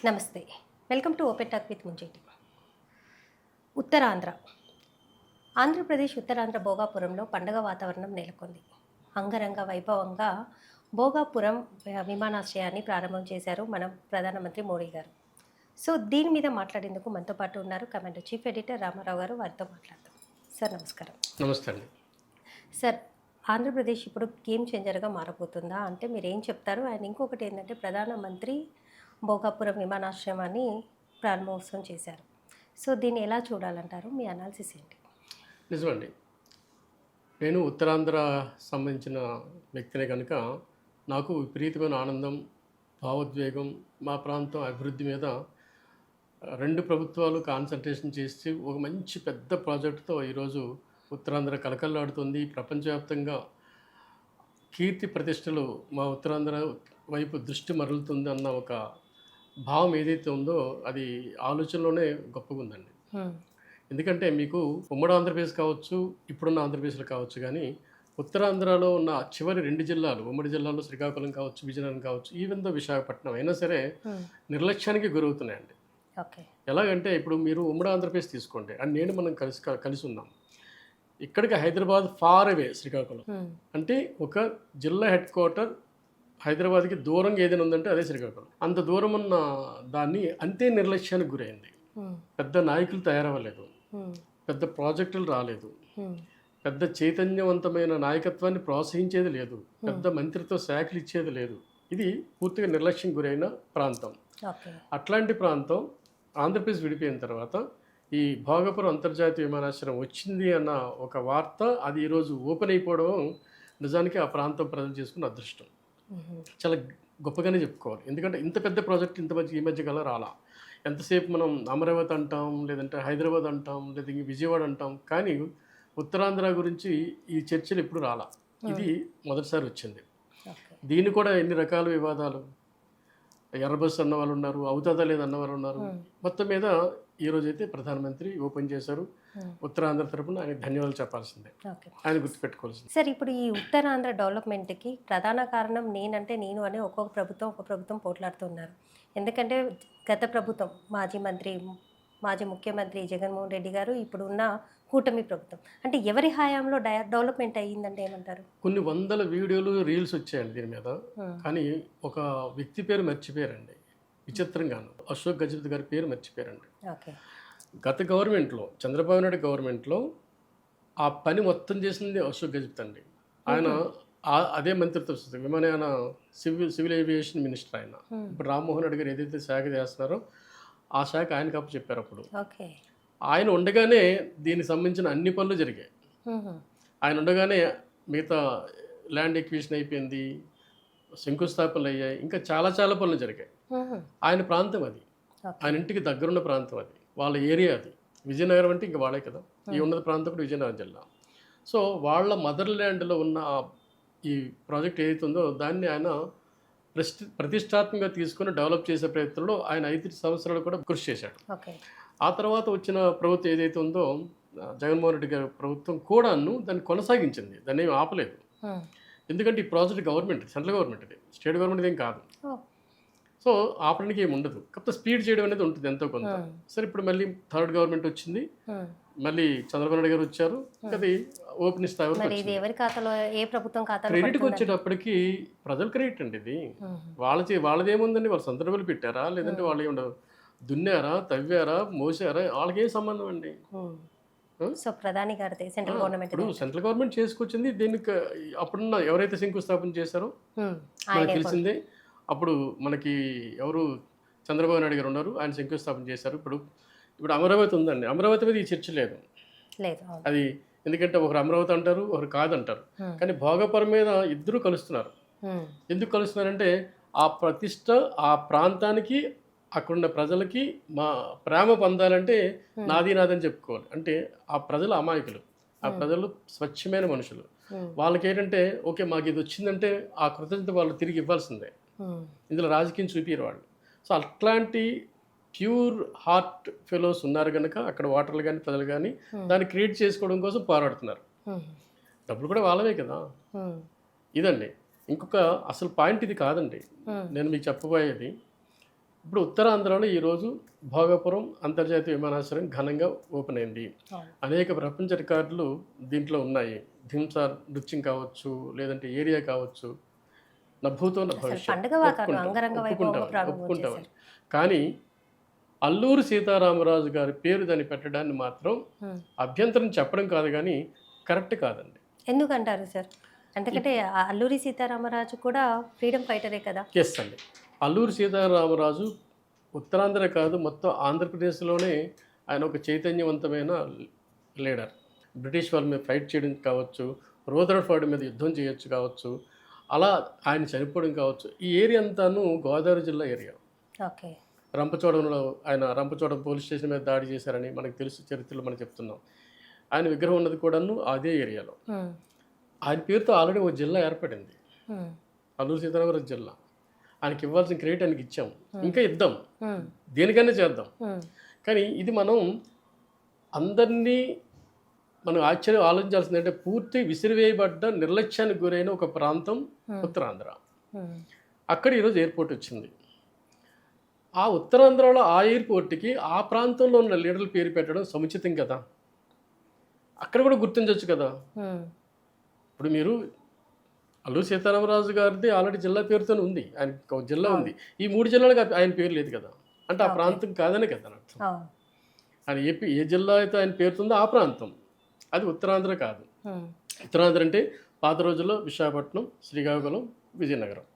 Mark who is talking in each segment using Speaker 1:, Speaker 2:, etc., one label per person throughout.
Speaker 1: నమస్తే. Welcome to open talk with Munjeti. Uttarandhra Andhra Pradesh Uttarandhra భోగాపురంలో పండగ వాతావరణం నెలకొంది. అంగరంగ వైభవంగా భోగాపురం విమానాశ్రయాన్ని ప్రారంభం చేశారు మన ప్రధానమంత్రి మోడీ గారు. సో దీని మీద మాట్లాడేందుకు మనతో పాటు ఉన్నారు కమాండర్ చీఫ్ ఎడిటర్ రామారావు గారు. వారితో మాట్లాడతాం. సార్ నమస్కారం.
Speaker 2: నమస్తే అండి.
Speaker 1: సార్, ఆంధ్రప్రదేశ్ ఇప్పుడు గేమ్ చేంజర్గా మారబోతుందా అంటే మీరు ఏం చెప్తారు? అండ్ ఇంకొకటి ఏంటంటే ప్రధానమంత్రి భోగాపురం విమానాశ్రయాన్ని ప్రారంభోత్సవం చేశారు. సో దీన్ని ఎలా చూడాలంటారు? మీ అనాలిసిస్ ఏంటి?
Speaker 2: నిజమండి. నేను ఉత్తరాంధ్ర సంబంధించిన వ్యక్తినే కనుక నాకు విపరీతమైన ఆనందం, భావోద్వేగం, మా ప్రాంతం అభివృద్ధి మీద రెండు ప్రభుత్వాలు కాన్సన్ట్రేషన్ చేసి ఒక మంచి పెద్ద ప్రాజెక్టుతో ఈరోజు ఉత్తరాంధ్ర కలకల్లాడుతుంది. ప్రపంచవ్యాప్తంగా కీర్తి ప్రతిష్టలు మా ఉత్తరాంధ్ర వైపు దృష్టి మరలుతుంది అన్న ఒక భావం ఏదైతే ఉందో అది ఆలోచనలోనే గొప్పగా ఉందండి. ఎందుకంటే మీకు ఉమ్మడి ఆంధ్రప్రదేశ్ కావచ్చు, ఇప్పుడున్న ఆంధ్రప్రదేశ్లో కావచ్చు, కానీ ఉత్తరాంధ్రలో ఉన్న చివరి రెండు జిల్లాలు, ఉమ్మడి జిల్లాలో శ్రీకాకుళం కావచ్చు, విజయనగరం కావచ్చు, ఈవెన్ దో విశాఖపట్నం అయినా సరే నిర్లక్ష్యానికి గురవుతున్నాయండి. ఎలాగంటే ఇప్పుడు మీరు ఉమ్మడి ఆంధ్రప్రదేశ్ తీసుకోండి, అండ్ నేను మనం కలిసి ఉన్నాం. ఇక్కడికి హైదరాబాద్ ఫార్ అవే శ్రీకాకుళం అంటే ఒక జిల్లా హెడ్ క్వార్టర్ హైదరాబాద్కి దూరంగా ఏదైనా ఉందంటే అదే శ్రీకాకుళం. అంత దూరం ఉన్న దాన్ని అంతే నిర్లక్ష్యానికి గురైంది. పెద్ద నాయకులు తయారవ్వలేదు, పెద్ద ప్రాజెక్టులు రాలేదు, పెద్ద చైతన్యవంతమైన నాయకత్వాన్ని ప్రోత్సహించేది లేదు, పెద్ద మంత్రిత్వ శాఖలు ఇచ్చేది లేదు. ఇది పూర్తిగా నిర్లక్ష్యం గురైన ప్రాంతం. అట్లాంటి ప్రాంతం ఆంధ్రప్రదేశ్ విడిపోయిన తర్వాత ఈ భోగాపురం అంతర్జాతీయ విమానాశ్రయం వచ్చింది అన్న ఒక వార్త అది ఈరోజు ఓపెన్ అయిపోవడం నిజానికి ఆ ప్రాంతం ప్రజలు చేసుకున్న అదృష్టం. చాలా గొప్పగానే చెప్పుకోవాలి. ఎందుకంటే ఇంత పెద్ద ప్రాజెక్ట్ ఇంత మంచి ఈ మధ్య కాలం రాలా. ఎంతసేపు మనం అమరావతి అంటాం, లేదంటే హైదరాబాద్ అంటాం, లేదా విజయవాడ అంటాం, కానీ ఉత్తరాంధ్ర గురించి ఈ చర్చలు ఎప్పుడు రాలా. ఇది మొదటిసారి వచ్చింది. దీన్ని కూడా ఎన్ని రకాల వివాదాలు, ఎర్రబస్ అన్న వాళ్ళు ఉన్నారు, అవుతుందా లేదన్న వాళ్ళు ఉన్నారు. మొత్తం మీద ఈరోజు అయితే ప్రధానమంత్రి ఓపెన్ చేశారు. ఉత్తరాంధ్ర తరపున ఆయన ధన్యవాదాలు చెప్పాల్సిందే, ఆయన గుర్తుపెట్టుకోవాల్సింది.
Speaker 1: సార్, ఇప్పుడు ఈ ఉత్తరాంధ్ర డెవలప్మెంట్కి ప్రధాన కారణం నేనంటే నేను అని ఒక్కొక్క ప్రభుత్వం పోట్లాడుతున్నారు. ఎందుకంటే గత ప్రభుత్వం మాజీ ముఖ్యమంత్రి జగన్మోహన్ రెడ్డి గారు, ఇప్పుడు ఉన్న కూటమి ప్రభుత్వం, అంటే ఎవరి హయాంలో డెవలప్మెంట్ అయ్యిందంటే ఏమంటారు?
Speaker 2: కొన్ని వందల వీడియోలు, రీల్స్ వచ్చాయండి దీని మీద, కానీ ఒక వ్యక్తి పేరు మర్చిపోయారండి. విచిత్రంగాను అశోక్ గజపతి గారి పేరు మర్చిపోయారండి. గత గవర్నమెంట్లో, చంద్రబాబు నాయుడు గవర్నమెంట్లో ఆ పని మొత్తం చేసింది అశోక్ గజపతి అండి. ఆయన అదే మంత్రిత్వ శాఖ, విమానయాన సివిల్ ఏవియేషన్ మినిస్టర్ ఆయన. ఇప్పుడు రామ్మోహన్ రెడ్డి గారు ఏదైతే శాఖ చేస్తున్నారో ఆ శాఖ ఆయనకు అప్పు చెప్పారు. అప్పుడు ఆయన ఉండగానే దీనికి సంబంధించిన అన్ని పనులు జరిగాయి. ఆయన ఉండగానే మిగతా ల్యాండ్ ఎక్విజిషన్ అయిపోయింది, శంకుస్థాపనలు అయ్యాయి, ఇంకా చాలా చాలా పనులు జరిగాయి. ఆయన ప్రాంతం అది, ఆయన ఇంటికి దగ్గరున్న ప్రాంతం అది, వాళ్ళ ఏరియా అది. విజయనగరం అంటే ఇంకా వాళ్ళే కదా, ఈ ఉన్నత ప్రాంతం కూడా విజయనగరం జిల్లా. సో వాళ్ళ మదర్ ల్యాండ్లో ఉన్న ఈ ప్రాజెక్ట్ ఏదైతే ఉందో దాన్ని ఆయన ప్రతిష్టాత్మకంగా తీసుకుని డెవలప్ చేసే ప్రయత్నంలో ఆయన 5 సంవత్సరాలు కూడా కృషి చేశాడు. ఆ తర్వాత వచ్చిన ప్రభుత్వం ఏదైతే ఉందో జగన్మోహన్ రెడ్డి గారి ప్రభుత్వం కూడాను దాన్ని కొనసాగించింది, దాన్ని ఏమి ఆపలేదు. ఎందుకంటే ఈ ప్రాజెక్ట్ గవర్నమెంట్, సెంట్రల్ గవర్నమెంట్, ఇది స్టేట్ గవర్నమెంట్ ఏం కాదు. సో ఆపడానికి ఏమి ఉండదు, కాకపోతే స్పీడ్ చేయడం అనేది ఉంటుంది ఎంతో కొంత. సరే, ఇప్పుడు మళ్ళీ థర్డ్ గవర్నమెంట్ వచ్చింది, మళ్ళీ చంద్రబాబు నాయుడు గారు వచ్చారు, అది ఓపెన్ స్థాయిలో క్రెడిట్కి వచ్చేటప్పటికి ప్రజలు క్రెడిట్ అండి. ఇది వాళ్ళదేముందండి, వాళ్ళు సొంత డబ్బులు పెట్టారా, లేదంటే వాళ్ళు ఏముండవు, దున్నారా, తవ్వారా, మోసారా, వాళ్ళకి ఏం సంబంధం అండి.
Speaker 1: సో ప్రధాని గారి సెంట్రల్
Speaker 2: గవర్నమెంట్ చేసుకొచ్చింది దీనికి. అప్పుడున్న ఎవరైతే శంకుస్థాపన చేశారో మనకు తెలిసిందే. అప్పుడు మనకి ఎవరు చంద్రబాబు నాయుడు గారు ఉన్నారు, ఆయన శంకుస్థాపన చేశారు. ఇప్పుడు అమరావతి ఉందండి, అమరావతి మీద ఈ చర్చ లేదు. అది ఎందుకంటే ఒకరు అమరావతి అంటారు, ఒకరు కాదంటారు. కానీ భోగాపురం మీద ఇద్దరు కలుస్తున్నారు. ఎందుకు కలుస్తున్నారంటే ఆ ప్రతిష్ట ఆ ప్రాంతానికి, అక్కడున్న ప్రజలకి మా ప్రేమ పొందాలంటే నాదని చెప్పుకోవాలి. అంటే ఆ ప్రజలు అమాయకులు, ఆ ప్రజలు స్వచ్ఛమైన మనుషులు. వాళ్ళకి ఏంటంటే ఓకే మాకు ఇది వచ్చిందంటే ఆ కృతజ్ఞత వాళ్ళు తిరిగి ఇవ్వాల్సిందే. ఇందులో రాజకీయం చూపిరు వాళ్ళు. సో అట్లాంటి ప్యూర్ హార్ట్ ఫెలోస్ ఉన్నారు కనుక అక్కడ ఓటర్లు కానీ ప్రజలు కానీ దాన్ని క్రియేట్ చేసుకోవడం కోసం పోరాడుతున్నారు. డబ్బులు కూడా వాళ్ళవే కదా. ఇదండి ఇంకొక అసలు పాయింట్ ఇది కాదండి. నేను మీకు చెప్పబోయేది, ఇప్పుడు ఉత్తరాంధ్రలో ఈరోజు భోగాపురం అంతర్జాతీయ విమానాశ్రయం ఘనంగా ఓపెన్ అయింది.
Speaker 1: అవును.
Speaker 2: అనేక ప్రపంచ రికార్డులు దీంట్లో ఉన్నాయి. ధింసా నృత్యం కావచ్చు, లేదంటే ఏరియా కావచ్చు, నభూతో
Speaker 1: అసలు
Speaker 2: భవిష్యత్
Speaker 1: పండుగ వాతావరణం అంగరంగ వైభవంగా ప్రారంభం
Speaker 2: ఒప్పుకుంటాం.
Speaker 1: చేశారు.
Speaker 2: కానీ అల్లూరి సీతారామరాజు గారి పేరు దాన్ని పెట్టడాన్ని మాత్రం అభ్యంతరం చెప్పడం కాదు కానీ కరెక్ట్ కాదండి.
Speaker 1: ఎందుకంటారు సార్? ఎందుకంటే అల్లూరి సీతారామరాజు కూడా ఫ్రీడమ్ ఫైటరే కదా.
Speaker 2: ఎస్ అండి. అల్లూరి సీతారామరాజు ఉత్తరాంధ్ర కాదు, మొత్తం ఆంధ్రప్రదేశ్లోనే ఆయన ఒక చైతన్యవంతమైన లీడర్. బ్రిటిష్ వాళ్ళ మీద ఫైట్ చేయడం కావచ్చు, రూదర్ఫర్డ్ మీద యుద్ధం చేయొచ్చు కావచ్చు, అలా ఆయన చనిపోవడం కావచ్చు. ఈ ఏరియా అంతాను గోదావరి జిల్లా ఏరియా.
Speaker 1: ఓకే.
Speaker 2: రంపచోడవరంలో ఆయన రంపచోడవరం పోలీస్ స్టేషన్ మీద దాడి చేశారని మనకు తెలుసు, చరిత్రలో మనం చెప్తున్నాం. ఆయన విగ్రహం ఉన్నది కూడాను అదే ఏరియాలో. ఆయన పేరుతో ఆల్రెడీ ఒక జిల్లా ఏర్పడింది, అల్లూరి సీతారామరాజు జిల్లా. ఆయనకి ఇవ్వాల్సిన క్రెడిట్ ఆయనకి ఇచ్చాం, ఇంకా ఇద్దాం, దేనికైనా చేద్దాం. కానీ ఇది మనం అందరినీ మనం ఆలోచించాల్సింది అంటే పూర్తి విసిరివేయబడ్డ నిర్లక్ష్యానికి గురైన ఒక ప్రాంతం ఉత్తరాంధ్ర. అక్కడ ఈరోజు ఎయిర్పోర్ట్ వచ్చింది. ఆ ఉత్తరాంధ్రలో ఆ ఎయిర్పోర్ట్కి ఆ ప్రాంతంలో ఉన్న లీడర్ల పేరు పెట్టడం సముచితం కదా. అక్కడ కూడా గుర్తించవచ్చు కదా. ఇప్పుడు మీరు అల్లూరి సీతారామరాజు గారిది ఆల్రెడీ జిల్లా పేరుతోనే ఉంది, ఆయన ఒక జిల్లా ఉంది. ఈ 3 జిల్లాలకు ఆయన పేరు లేదు కదా, అంటే ఆ ప్రాంతం కాదనే కదా అర్థం. ఆయన ఏ జిల్లా అయితే ఆయన పేరుతుందో ఆ ప్రాంతం, అది ఉత్తరాంధ్ర కాదు. ఉత్తరాంధ్ర అంటే పాత రోజుల్లో విశాఖపట్నం, శ్రీకాకుళం, విజయనగరం,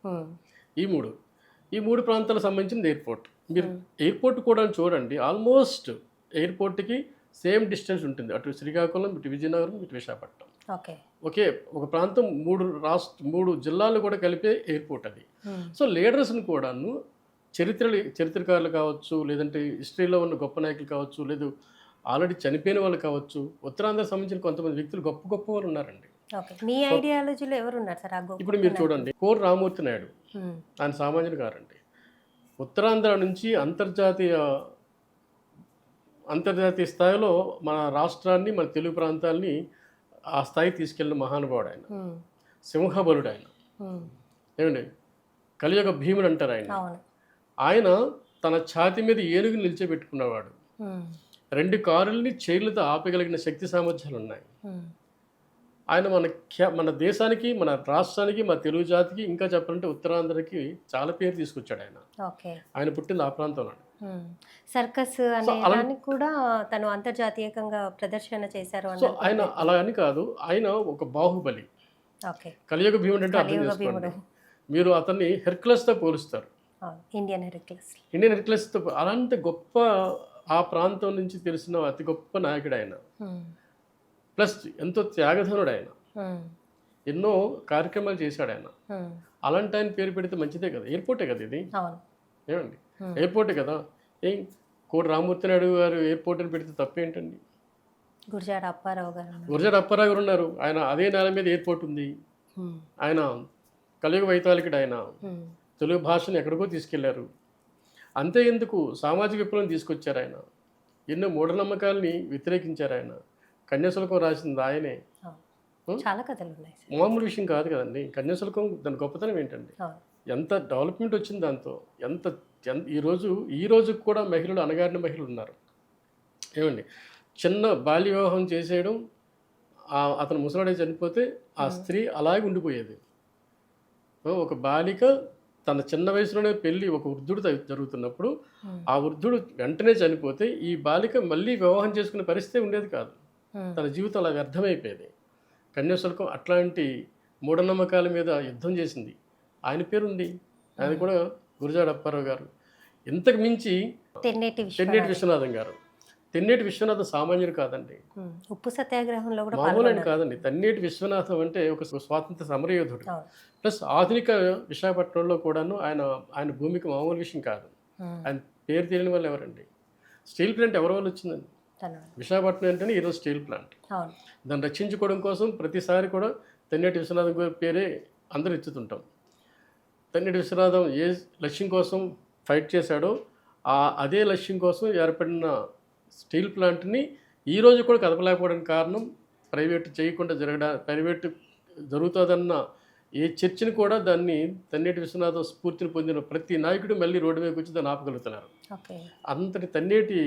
Speaker 2: ఈ మూడు ప్రాంతాలకు సంబంధించిన ఎయిర్పోర్ట్. మీరు ఎయిర్పోర్ట్ కూడా చూడండి, ఆల్మోస్ట్ ఎయిర్పోర్ట్కి సేమ్ డిస్టెన్స్ ఉంటుంది. అటు శ్రీకాకుళం, ఇటు విజయనగరం, ఇటు విశాఖపట్నం. ఒకే ఒక ప్రాంతం, 3 జిల్లాలు కూడా కలిపే ఎయిర్పోర్ట్ అది. సో లీడర్స్ని కూడాను చరిత్రకారులు కావచ్చు, లేదంటే హిస్టరీలో ఉన్న గొప్ప నాయకులు కావచ్చు, లేదు ఆల్రెడీ చనిపోయిన వాళ్ళు కావచ్చు, ఉత్తరాంధ్రకు సంబంధించిన కొంతమంది వ్యక్తులు గొప్ప వాళ్ళు ఉన్నారండి.
Speaker 1: మీ ఐడియాలజీలో ఎవరు ఉన్నారు సార్?
Speaker 2: ఇప్పుడు మీరు చూడండి, కోర్ రామూర్తి నాయుడు, ఆయన సామాన్యుడు గారండి. ఉత్తరాంధ్ర నుంచి అంతర్జాతీయ స్థాయిలో మన రాష్ట్రాన్ని, మన తెలుగు ప్రాంతాలని ఆ స్థాయి తీసుకెళ్ళిన మహానుభావుడు ఆయన. సింహబలుడు ఆయన. ఏమండి, కలియుగ భీముడు అంటారు ఆయన. ఆయన తన ఛాతి మీద ఏనుగు నిలిచిపెట్టుకున్నవాడు. 2 కారుల్ని చైర్లతో ఆపగలిగిన శక్తి సామర్థ్యాలు ఉన్నాయి. ఆయన మన దేశానికి, మన రాష్ట్రానికి, మన తెలుగు జాతికి, ఇంకా చెప్పాలంటే ఉత్తరాంధ్రకి చాలా పేరు తీసుకొచ్చాడు ఆయన. ఆయన పుట్టింది ఆ ప్రాంతంలో.
Speaker 1: సర్కస్ అనే కూడా తను అంతర్జాతీయంగా ప్రదర్శన చేశారు.
Speaker 2: సో ఆయన అలా అని కాదు, ఆయన ఒక బాహుబలి. కలియుగ భీముడు అంటే అర్థం చేసుకోండి. మీరు అతన్ని హెర్క్యులస్తో పోలుస్తారు,
Speaker 1: ఇండియన్
Speaker 2: హెర్క్యులస్తో. అలాంటి గొప్ప ఆ ప్రాంతం నుంచి తెలిసిన అతి గొప్ప నాయకుడు ఆయన. ప్లస్ ఎంతో త్యాగధనుడు ఆయన. ఎన్నో కార్యక్రమాలు చేశాడు ఆయన. అలాంటి ఆయన పేరు పెడితే మంచిదే కదా. ఎయిర్పోర్టే కదా ఇది, ఏమండి, ఎయిర్పోర్టే కదా. కోటి రామూర్తి నాయుడు గారు ఎయిర్పోర్ట్ అని పెడితే తప్పేంటండి?
Speaker 1: గురజాడ అప్పారావు
Speaker 2: గారు ఉన్నారు, ఆయన అదే నేల మీద ఎయిర్పోర్ట్ ఉంది. ఆయన కలియుగ వైతాళికుడు. ఆయన తెలుగు భాషను ఎక్కడికో తీసుకెళ్లారు. అంతే ఎందుకు, సామాజిక విప్లవం తీసుకొచ్చారు ఆయన. ఎన్నో మూఢనమ్మకాలని వ్యతిరేకించారు ఆయన. కన్యాశుల్కం రాసింది ఆయనే.
Speaker 1: చాలా కథలు ఉన్నాయి,
Speaker 2: మామూలు విషయం కాదు కదండి. కన్యాశుల్కం దాని గొప్పతనం ఏంటండి, ఎంత డెవలప్మెంట్ వచ్చింది దాంతో. ఈ రోజు కూడా మహిళలు, అణగారిన మహిళలు ఉన్నారు. ఏమండి, చిన్న బాల్య వివాహం చేసేయడం, అతను ముసలాడే చనిపోతే ఆ స్త్రీ అలాగే ఉండిపోయేది. ఒక బాలిక తన చిన్న వయసులోనే పెళ్ళి ఒక వృద్ధుడు జరుగుతున్నప్పుడు ఆ వృద్ధుడు వెంటనే చనిపోతే ఈ బాలిక మళ్ళీ వివాహం చేసుకునే పరిస్థితి ఉండేది కాదు. తన జీవితం అలా వ్యర్థమైపోయేది. కన్యాశుల్కం అట్లాంటి మూఢనమ్మకాల మీద యుద్ధం చేసింది. ఆయన పేరుంది, ఆయన కూడా గురజాడ అప్పారావు గారు. ఇంతకు మించి తెన్నేటి విశ్వనాథం గారు. తెన్నేటి విశ్వనాథం సామాన్యుడు కాదండి,
Speaker 1: ఉప్పు సత్యాగ్రహంలో కూడా
Speaker 2: మామూలు ఆయన కాదండి. తెన్నేటి విశ్వనాథం అంటే ఒక స్వాతంత్ర సమరయోధుడు. ప్లస్ ఆధునిక విశాఖపట్నంలో కూడాను ఆయన భూమికి మామూలు విషయం కాదు. ఆయన పేరు తెలియని వాళ్ళు ఎవరండి? స్టీల్ ప్లాంట్ ఎవరి వల్ల వచ్చిందండి? విశాఖపట్నం అంటేనే ఈరోజు స్టీల్ ప్లాంట్. దాన్ని రక్షించుకోవడం కోసం ప్రతిసారి కూడా తెన్నేటి విశ్వనాథం గారి పేరే అందరూ ఎత్తుతుంటాం. తెన్నేటి విశ్వనాథం ఏ లక్ష్యం కోసం ఫైట్ చేశాడో అదే లక్ష్యం కోసం ఏర్పడిన స్టీల్ ప్లాంట్ని ఈరోజు కూడా కదపలేకపోవడానికి కారణం ప్రైవేటు చేయకుండా ప్రైవేటు జరుగుతుందన్న ఏ చర్చిని కూడా దాన్ని తన్నేటి విశ్వనాథం స్ఫూర్తిని పొందిన ప్రతి నాయకుడు మళ్ళీ రోడ్డు మీదకి వచ్చి దాన్ని ఆపగలుగుతున్నారు.
Speaker 1: ఓకే.
Speaker 2: అంతటి తన్నేటి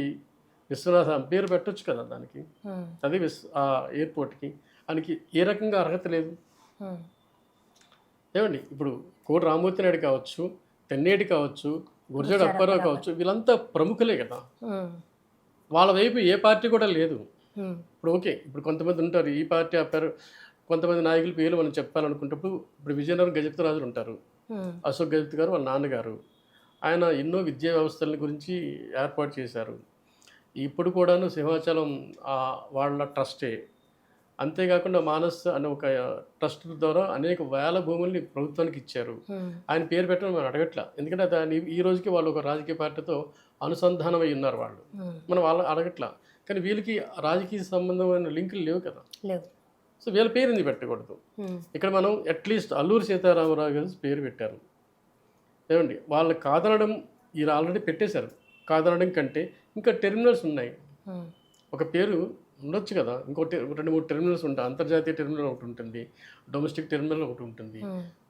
Speaker 2: విశ్వనాథం పేరు పెట్టొచ్చు కదా దానికి, అది ఆ ఎయిర్పోర్ట్కి. ఆయనకి ఏ రకంగా అర్హత లేదు. ఏమండి ఇప్పుడు కోటి రామ్మూర్తి నాయుడు కావచ్చు, తెన్నేటి కావచ్చు, గురజాడ అప్పారావు కావచ్చు, వీళ్ళంతా ప్రముఖులే కదా. వాళ్ళ వైపు ఏ పార్టీ కూడా లేదు. ఇప్పుడు ఓకే, ఇప్పుడు కొంతమంది ఉంటారు ఈ పార్టీ ఆపారు, కొంతమంది నాయకుల పేర్లు మనం చెప్పాలనుకున్నప్పుడు ఇప్పుడు విజయనగరం గజపతిరాజులు ఉంటారు, అశోక్ గజపతి గారు వాళ్ళ నాన్నగారు, ఆయన ఎన్నో విద్యా వ్యవస్థల గురించి ఏర్పాటు చేశారు. ఇప్పుడు కూడాను సింహాచలం వాళ్ళ ట్రస్టే. అంతేకాకుండా మానస్ అనే ఒక ట్రస్ట్ ద్వారా అనేక వేల భూముల్ని ప్రభుత్వానికి ఇచ్చారు. ఆయన పేరు పెట్టడం మనం అడగట్లా, ఎందుకంటే దాని ఈ రోజుకి వాళ్ళు ఒక రాజకీయ పార్టీతో అనుసంధానమై ఉన్నారు వాళ్ళు, మనం వాళ్ళని అడగట్లా. కానీ వీళ్ళకి రాజకీయ సంబంధమైన లింకులు లేవు కదా, సో వీళ్ళ పేరు ఎందుకు పెట్టకూడదు. ఇక్కడ మనం అట్లీస్ట్ అల్లూరి సీతారామరాజు గారి పేరు పెట్టారు. ఏమండి వాళ్ళని కాదనడం, వీళ్ళు ఆల్రెడీ పెట్టేశారు. కాదనడం కంటే ఇంకా టెర్మినల్స్ ఉన్నాయి, ఒక పేరు ఉండొచ్చు కదా, ఇంకోటి 2-3 టెర్మినల్స్ ఉంటాయి. అంతర్జాతీయ టెర్మినల్ ఒకటి ఉంటుంది, డొమెస్టిక్ టెర్మినల్ ఒకటి ఉంటుంది.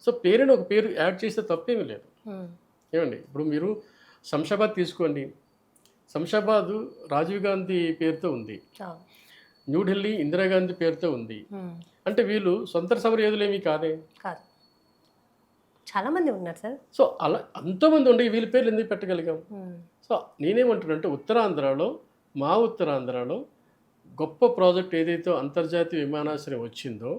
Speaker 2: సో పేరుని ఒక పేరు యాడ్ చేస్తే తప్పేమీ లేదు. ఏమండి ఇప్పుడు మీరు శంషాబాద్ తీసుకోండి, శంషాబాద్ రాజీవ్ గాంధీ పేరుతో ఉంది, న్యూఢిల్లీ ఇందిరాగాంధీ పేరుతో ఉంది. అంటే వీళ్ళు సొంత సమరయోధులేమీ కాదే,
Speaker 1: చాలా మంది ఉన్నారు సార్.
Speaker 2: సో అలా ఎంతోమంది ఉండే వీళ్ళ పేర్లు ఎందుకు పెట్టగలిగాం. సో నేనేమంటున్నానంటే మా ఉత్తరాంధ్రలో గొప్ప ప్రాజెక్ట్ ఏదైతే అంతర్జాతీయ విమానాశ్రయం వచ్చిందో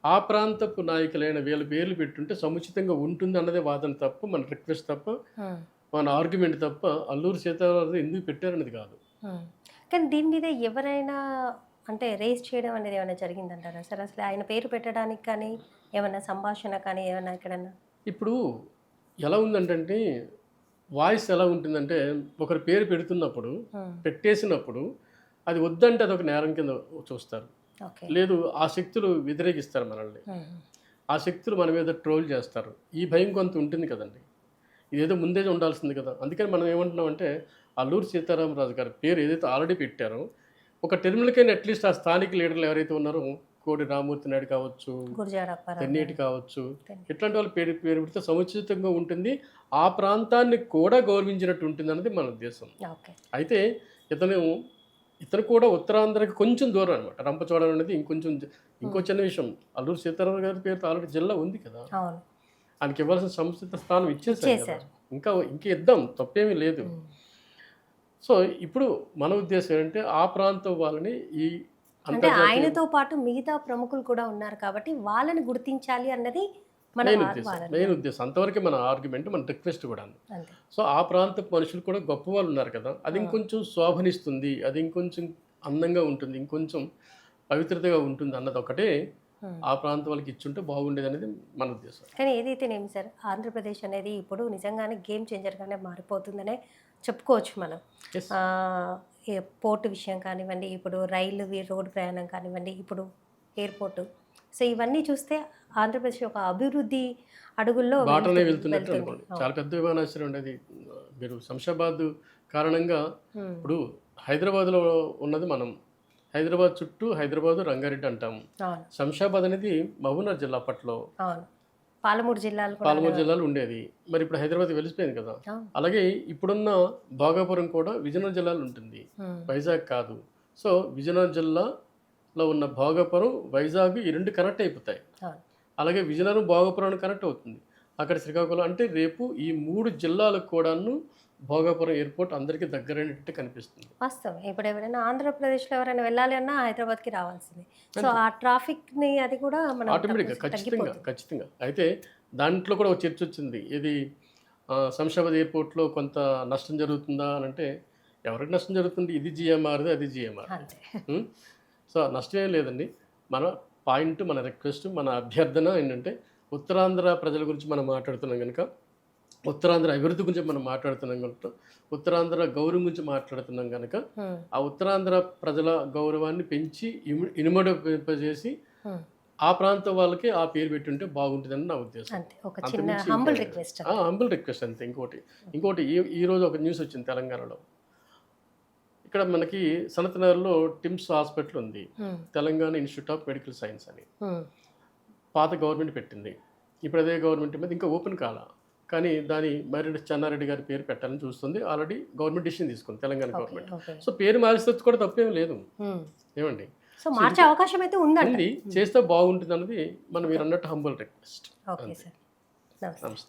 Speaker 2: ఆ ప్రాంతపు నాయకులైన వీళ్ళ పేర్లు పెట్టుంటే సముచితంగా ఉంటుంది అన్నదే వాదన తప్ప, మన రిక్వెస్ట్ తప్ప, మన ఆర్గ్యుమెంట్ తప్ప అల్లూరి సీతారామరాజు ఎందుకు పెట్టారనేది కాదు.
Speaker 1: కానీ దీని మీద ఎవరైనా అంటే రేస్ చేయడం అనేది ఏమైనా జరిగిందంటారా సార్? అసలు ఆయన పేరు పెట్టడానికి కానీ ఏమైనా సంభాషణ కానీ ఏమైనా ఎక్కడన్నా?
Speaker 2: ఇప్పుడు ఎలా ఉందంటే వాయిస్ ఎలా ఉంటుందంటే ఒకరి పేరు పెడుతున్నప్పుడు పెట్టేసినప్పుడు అది వద్దంటే అదొక నేరం కింద చూస్తారు, లేదు ఆ శక్తులు వ్యతిరేకిస్తారు మనల్ని, ఆ శక్తులు మన మీద ట్రోల్ చేస్తారు. ఈ భయం కొంత ఉంటుంది కదండి, ఇదేదో ముందే ఉండాల్సింది కదా. అందుకని మనం ఏమంటున్నామంటే అల్లూరి సీతారామరాజు గారి పేరు ఏదైతే ఆల్రెడీ పెట్టారో ఒక టెర్మినల్కైనా అట్లీస్ట్ ఆ స్థానిక లీడర్లు ఎవరైతే ఉన్నారో కోటి రామ్మూర్తి నాయుడు కావచ్చు, తెన్నేటి కావచ్చు, ఇట్లాంటి వాళ్ళు పేరు పెడితే సముచితంగా ఉంటుంది, ఆ ప్రాంతాన్ని కూడా గౌరవించినట్టు ఉంటుంది అన్నది మన ఉద్దేశం. అయితే ఇతను కూడా ఉత్తరాంధ్రకి కొంచెం దూరం అనమాట. రంపచోడవరం అనేది ఇంకో చిన్న విషయం. అల్లూరి సీతారామరాజు గారి పేరుతో ఆల్రెడీ జిల్లా ఉంది కదా, ఆయనకి ఇవ్వాల్సిన సముచిత స్థానం ఇచ్చేసారు, ఇంకా ఇద్దాం, తప్పేమీ లేదు. సో ఇప్పుడు మన ఉద్దేశం ఏంటంటే ఆ ప్రాంతం వాళ్ళని ఈ
Speaker 1: అంటే ఆయనతో పాటు మిగతా ప్రముఖులు కూడా ఉన్నారు కాబట్టి వాళ్ళని గుర్తించాలి అన్నది
Speaker 2: మెయిన్ ఉద్దేశం. అంతవరకే మన ఆర్గ్యుమెంట్, మన రిక్వెస్ట్ కూడా. సో ఆ ప్రాంత మనుషులు కూడా గొప్ప వాళ్ళు ఉన్నారు కదా, అది ఇంకొంచెం శోభనిస్తుంది, అది ఇంకొంచెం అందంగా ఉంటుంది, ఇంకొంచెం పవిత్రతగా ఉంటుంది అన్నది ఒకటే ఆ ప్రాంతం వాళ్ళకి ఇచ్చుంటే బాగుండేది అనేది మన ఉద్దేశం.
Speaker 1: కానీ ఏదైతేనేమి సార్, ఆంధ్రప్రదేశ్ అనేది ఇప్పుడు నిజంగానే గేమ్ చేంజర్గానే మారిపోతుందనే చెప్పుకోవచ్చు మనం. పోర్టు విషయం కానివ్వండి, ఇప్పుడు రైలు రోడ్డు ప్రయాణం కానివ్వండి, ఇప్పుడు ఎయిర్పోర్టు, సో ఇవన్నీ చూస్తే ఆంధ్రప్రదేశ్ ఒక అభివృద్ధి అడుగుల్లో
Speaker 2: బాటనే వెళ్తున్నట్టు అనుకోండి. చాలా పెద్ద విమానాశ్రయం ఉండేది. మీరు శంషాబాద్ కారణంగా ఇప్పుడు హైదరాబాద్లో ఉన్నది మనం, హైదరాబాద్ చుట్టూ హైదరాబాద్ రంగారెడ్డి అంటాము. శంషాబాద్ అనేది మహబూబ్నగర్ జిల్లా అప్పట్లో,
Speaker 1: పాలమూరు
Speaker 2: జిల్లాలు ఉండేది. మరి ఇప్పుడు హైదరాబాద్ వెలిసిపోయింది కదా. అలాగే ఇప్పుడున్న భోగాపురం కూడా విజయనగరం జిల్లాలో ఉంటుంది, వైజాగ్ కాదు. సో విజయనగరం జిల్లాలో ఉన్న భోగాపురం, వైజాగ్ ఈ రెండు కనెక్ట్ అయిపోతాయి. అలాగే విజయనగరం భోగాపురం కనెక్ట్ అవుతుంది, అక్కడ శ్రీకాకుళం. అంటే రేపు ఈ 3 జిల్లాలకు కూడాను భోగాపురం ఎయిర్పోర్ట్ అందరికీ దగ్గరైనట్టు కనిపిస్తుంది.
Speaker 1: వాస్తవం. ఇప్పుడు ఎవరైనా ఆంధ్రప్రదేశ్లో ఎవరైనా వెళ్ళాలి అన్నా హైదరాబాద్కి రావాల్సింది. సో ఆ ట్రాఫిక్ని అది కూడా మనం
Speaker 2: ఆటోమేటిక్గా ఖచ్చితంగా. అయితే దాంట్లో కూడా ఒక చర్చ వచ్చింది, ఇది శంషాబాద్ ఎయిర్పోర్ట్లో కొంత నష్టం జరుగుతుందా అని. అంటే ఎవరికి నష్టం జరుగుతుంది, ఇది జిఎంఆర్ది, అది జిఎంఆర్. సో నష్టం ఏం లేదండి. మన పాయింట్, మన రిక్వెస్ట్, మన అభ్యర్థన ఏంటంటే ఉత్తరాంధ్ర ప్రజల గురించి మనం మాట్లాడుతున్నాం కనుక, ఉత్తరాంధ్ర అభివృద్ధి గురించి మనం మాట్లాడుతున్నాం కనుక, ఉత్తరాంధ్ర గౌరవం గురించి మాట్లాడుతున్నాం కనుక ఆ ఉత్తరాంధ్ర ప్రజల గౌరవాన్ని పెంచి ఇనుమడింపజేసి ఆ ప్రాంతం వాళ్ళకి ఆ పేరు పెట్టుంటే బాగుంటుందని నా ఉద్దేశం. హంబుల్ రిక్వెస్ట్ అంతే. ఇంకోటి ఈరోజు ఒక న్యూస్ వచ్చింది తెలంగాణలో. ఇక్కడ మనకి సనత్నగర్లో టిమ్స్ హాస్పిటల్ ఉంది, Telangana institute of medical science అని, పాత గవర్నమెంట్ పెట్టింది. ఇప్పుడు అదే గవర్నమెంట్ మీద ఇంకా ఓపెన్ కాల, కానీ దాని మర్రెడ్డి చెన్నారెడ్డి గారి పేరు పెట్టాలని చూస్తుంది. ఆల్రెడీ గవర్నమెంట్ డిసిషన్ తీసుకుంది తెలంగాణ గవర్నమెంట్.
Speaker 1: ఓకే.
Speaker 2: సో పేరు మారిస్తే కూడా తప్పేం లేదు, ఏమండి?
Speaker 1: సో మార్చే అవకాశం అయితే ఉందండి.
Speaker 2: ఉంది, చేస్తే బాగుంటుంది అన్నది మనం మీరు అన్నట్టు హంబుల్ రిక్వెస్ట్.
Speaker 1: ఓకే సార్, నమస్తే.
Speaker 2: నమస్తే.